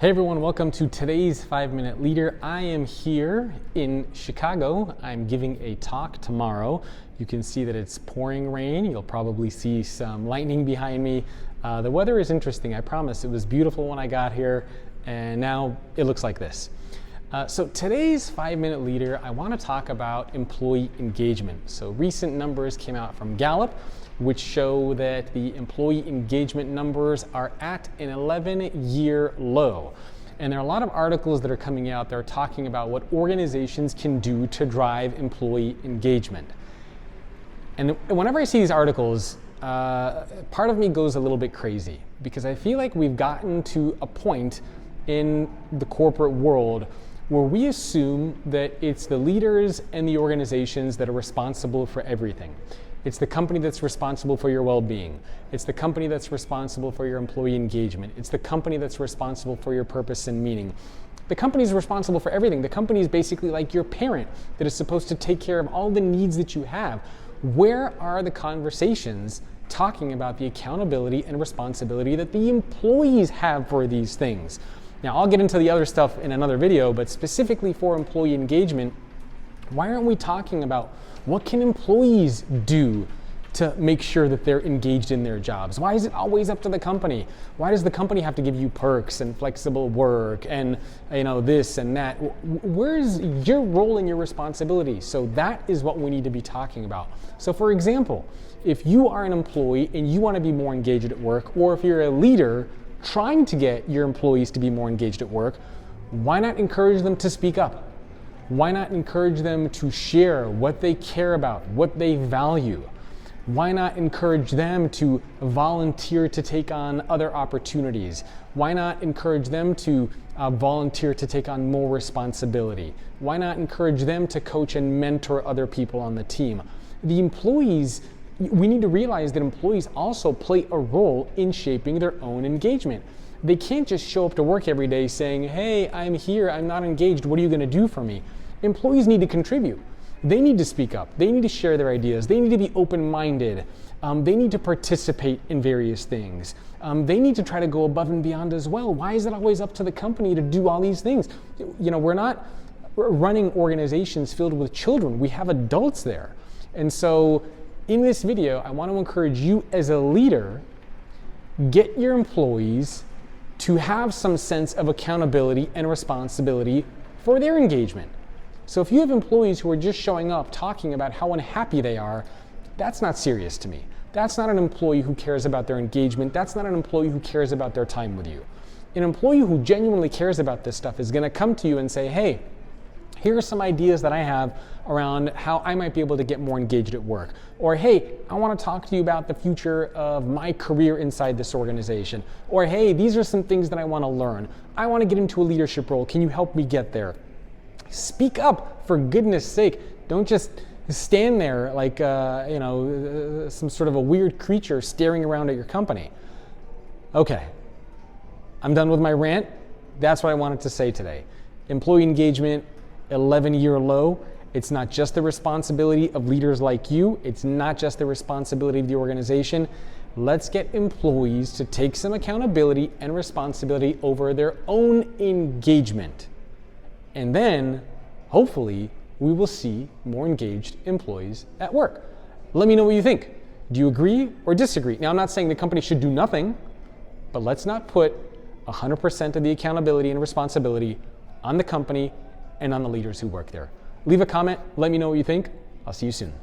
Hey everyone, welcome to today's 5-Minute Leader. I am here in Chicago. I'm giving a talk tomorrow. You can see that it's pouring rain. You'll probably see some lightning behind me. The weather is interesting, I promise. It was beautiful when I got here, and now it looks like this. So today's 5-Minute Leader, I want to talk about employee engagement. So recent numbers came out from Gallup, which show that the employee engagement numbers are at an 11-year low. And there are a lot of articles that are coming out that are talking about what organizations can do to drive employee engagement. And whenever I see these articles, part of me goes a little bit crazy because I feel like we've gotten to a point in the corporate world where we assume that it's the leaders and the organizations that are responsible for everything. It's the company that's responsible for your well-being. It's the company that's responsible for your employee engagement. It's the company that's responsible for your purpose and meaning. The company is responsible for everything. The company is basically like your parent that is supposed to take care of all the needs that you have. Where are the conversations talking about the accountability and responsibility that the employees have for these things? Now, I'll get into the other stuff in another video, but specifically for employee engagement, why aren't we talking about what can employees do to make sure that they're engaged in their jobs? Why is it always up to the company? Why does the company have to give you perks and flexible work and this and that? Where's your role and your responsibility? So that is what we need to be talking about. So for example, if you are an employee and you want to be more engaged at work, or if you're a leader trying to get your employees to be more engaged at work, why not encourage them to speak up? Why not encourage them to share what they care about, what they value? Why not encourage them to volunteer to take on other opportunities? Why not encourage them to volunteer to take on more responsibility? Why not encourage them to coach and mentor other people on the team? The employees, we need to realize that employees also play a role in shaping their own engagement. They can't just show up to work every day saying, hey, I'm here, I'm not engaged, what are you going to do for me? Employees need to contribute. They need to speak up. They need to share their ideas. They need to be open-minded. They need to participate in various things. They need to try to go above and beyond as well. Why is it always up to the company to do all these things? We're not running organizations filled with children. We have adults there. And so in this video, I want to encourage you as a leader, get your employees to have some sense of accountability and responsibility for their engagement. So if you have employees who are just showing up talking about how unhappy they are, that's not serious to me. That's not an employee who cares about their engagement. That's not an employee who cares about their time with you. An employee who genuinely cares about this stuff is going to come to you and say, hey, here are some ideas that I have around how I might be able to get more engaged at work. Or, hey, I want to talk to you about the future of my career inside this organization. Or, hey, these are some things that I want to learn. I want to get into a leadership role. Can you help me get there? Speak up, for goodness sake. Don't just stand there like, some sort of a weird creature staring around at your company. Okay, I'm done with my rant. That's what I wanted to say today. Employee engagement, 11-year low. It's not just the responsibility of leaders like you. It's not just the responsibility of the organization. Let's get employees to take some accountability and responsibility over their own engagement. And then, hopefully, we will see more engaged employees at work. Let me know what you think. Do you agree or disagree? Now, I'm not saying the company should do nothing, but let's not put 100% of the accountability and responsibility on the company and on the leaders who work there. Leave a comment, let me know what you think. I'll see you soon.